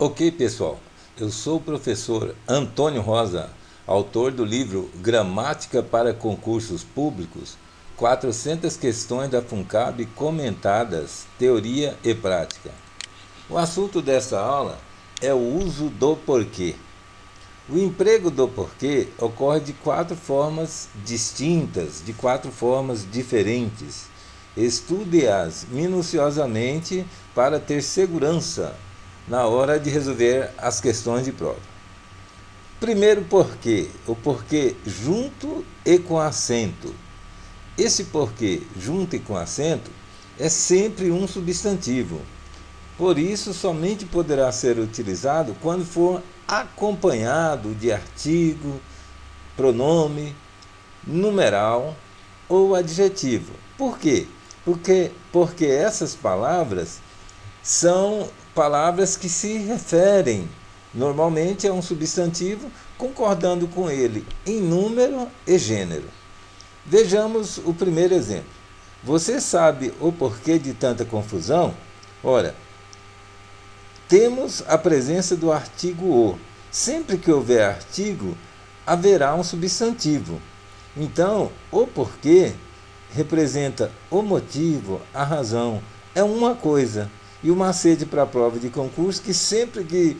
Ok, pessoal, eu sou o professor Antônio Rosa, autor do livro Gramática para Concursos Públicos, 400 questões da FUNCAB comentadas, teoria e prática. O assunto dessa aula é o uso do porquê. O emprego do porquê ocorre de quatro formas distintas, de quatro formas diferentes. Estude-as minuciosamente para ter segurança na hora de resolver as questões de prova. Primeiro porquê, o porquê junto e com acento. Esse porquê junto e com acento é sempre um substantivo. Por isso, somente poderá ser utilizado quando for acompanhado de artigo, pronome, numeral ou adjetivo. Por quê? Porque essas palavras são palavras que se referem normalmente a um substantivo, concordando com ele em número e gênero. Vejamos o primeiro exemplo. Você sabe o porquê de tanta confusão? Ora, temos a presença do artigo o. Sempre que houver artigo, haverá um substantivo. Então, o porquê representa o motivo, a razão, é uma coisa. E o macete para a prova de concurso, que sempre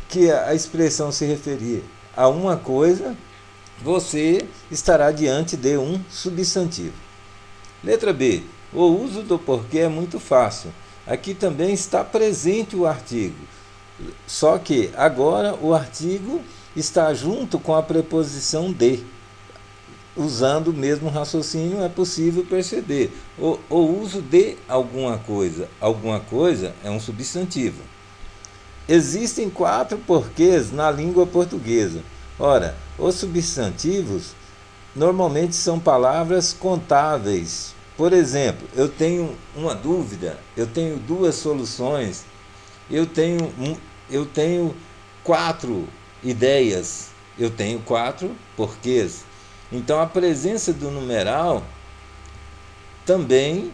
que a expressão se referir a uma coisa, você estará diante de um substantivo. Letra B. O uso do porquê é muito fácil. Aqui também está presente o artigo. Só que agora o artigo está junto com a preposição de. Usando o mesmo raciocínio é possível perceber o uso de alguma coisa é um substantivo. Existem quatro porquês na língua portuguesa. Ora, os substantivos normalmente são palavras contáveis. Por exemplo, eu tenho uma dúvida, eu tenho duas soluções, eu tenho quatro ideias, eu tenho quatro porquês. Então, a presença do numeral também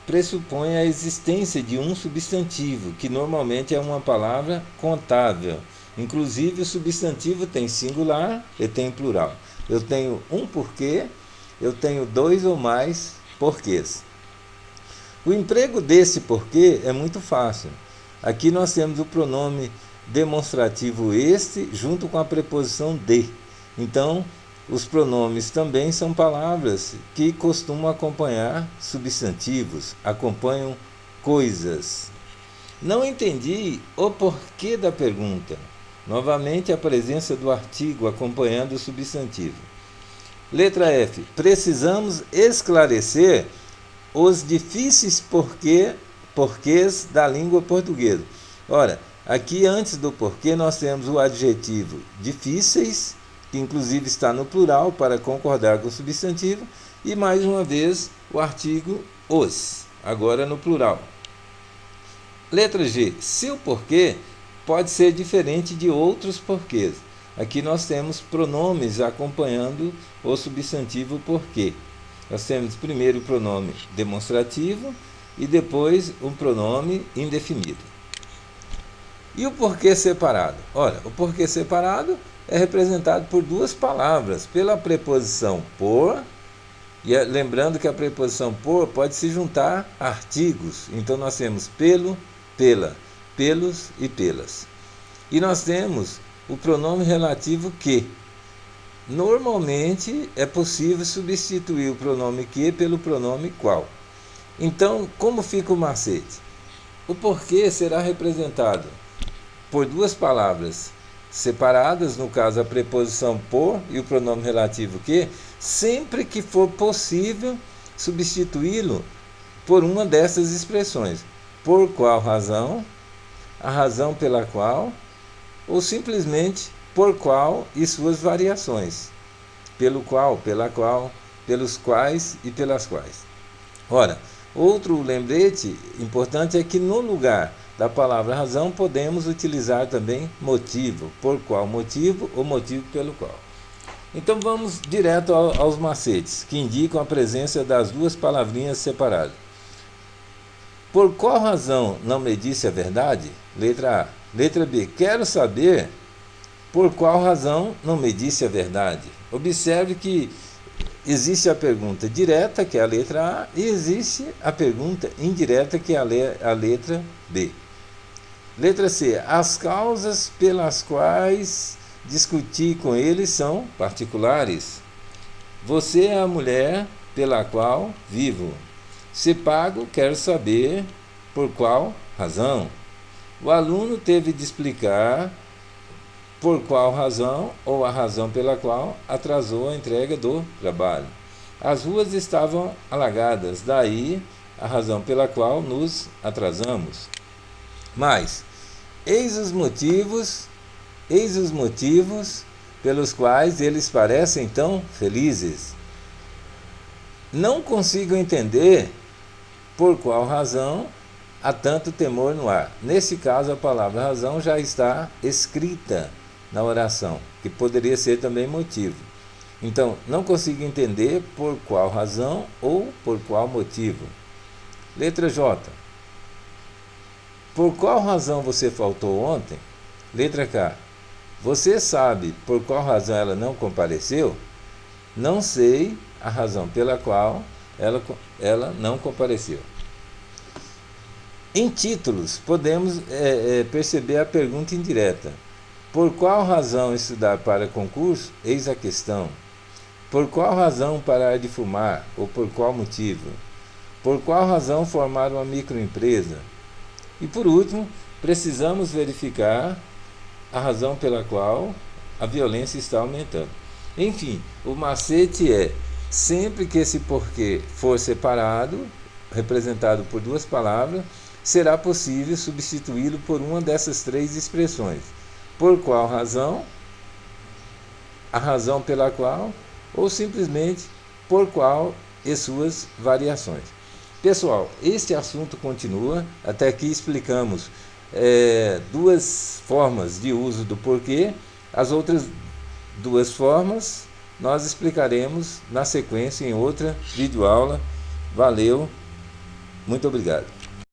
pressupõe a existência de um substantivo, que normalmente é uma palavra contável. Inclusive, o substantivo tem singular e tem plural. Eu tenho um porquê, eu tenho dois ou mais porquês. O emprego desse porquê é muito fácil. Aqui nós temos o pronome demonstrativo este junto com a preposição de. Então, os pronomes também são palavras que costumam acompanhar substantivos, acompanham coisas. Não entendi o porquê da pergunta. Novamente a presença do artigo acompanhando o substantivo. Letra F. Precisamos esclarecer os difíceis porquês da língua portuguesa. Ora, aqui antes do porquê nós temos o adjetivo difíceis, que inclusive está no plural para concordar com o substantivo, e mais uma vez o artigo os, agora no plural. Letra G. Seu porquê pode ser diferente de outros porquês. Aqui nós temos pronomes acompanhando o substantivo porquê. Nós temos primeiro o pronome demonstrativo e depois um pronome indefinido. E o porquê separado? Ora, o porquê separado é representado por duas palavras, pela preposição por, e lembrando que a preposição por pode se juntar a artigos. Então nós temos pelo, pela, pelos e pelas. E nós temos o pronome relativo que. Normalmente é possível substituir o pronome que pelo pronome qual. Então, como fica o macete? O porquê será representado por duas palavras separadas, no caso a preposição por e o pronome relativo que, sempre que for possível substituí-lo por uma dessas expressões. Por qual razão, a razão pela qual, ou simplesmente por qual e suas variações. Pelo qual, pela qual, pelos quais e pelas quais. Ora, outro lembrete importante é que no lugar da palavra razão podemos utilizar também motivo, por qual motivo ou motivo pelo qual. Então vamos direto aos macetes, que indicam a presença das duas palavrinhas separadas. Por qual razão não me disse a verdade? Letra A. Letra B. Quero saber por qual razão não me disse a verdade. Observe que existe a pergunta direta, que é a letra A, e existe a pergunta indireta, que é a letra B. Letra C. As causas pelas quais discuti com ele são particulares. Você é a mulher pela qual vivo. Se pago, quero saber por qual razão. O aluno teve de explicar por qual razão ou a razão pela qual atrasou a entrega do trabalho. As ruas estavam alagadas, daí a razão pela qual nos atrasamos. Mas, eis os motivos pelos quais eles parecem tão felizes. Não consigo entender por qual razão há tanto temor no ar. Nesse caso, a palavra razão já está escrita na oração, que poderia ser também motivo. Então, não consigo entender por qual razão ou por qual motivo. Letra J. Por qual razão você faltou ontem? Letra K. Você sabe por qual razão ela não compareceu? Não sei a razão pela qual ela não compareceu. Em títulos, podemos perceber a pergunta indireta. Por qual razão estudar para concurso? Eis a questão. Por qual razão parar de fumar? Ou por qual motivo? Por qual razão formar uma microempresa? E por último, precisamos verificar a razão pela qual a violência está aumentando. Enfim, o macete é, sempre que esse porquê for separado, representado por duas palavras, será possível substituí-lo por uma dessas três expressões. Por qual razão, a razão pela qual, ou simplesmente por qual e suas variações. Pessoal, este assunto continua. Até aqui explicamos duas formas de uso do porquê. As outras duas formas nós explicaremos na sequência em outra videoaula. Valeu, muito obrigado.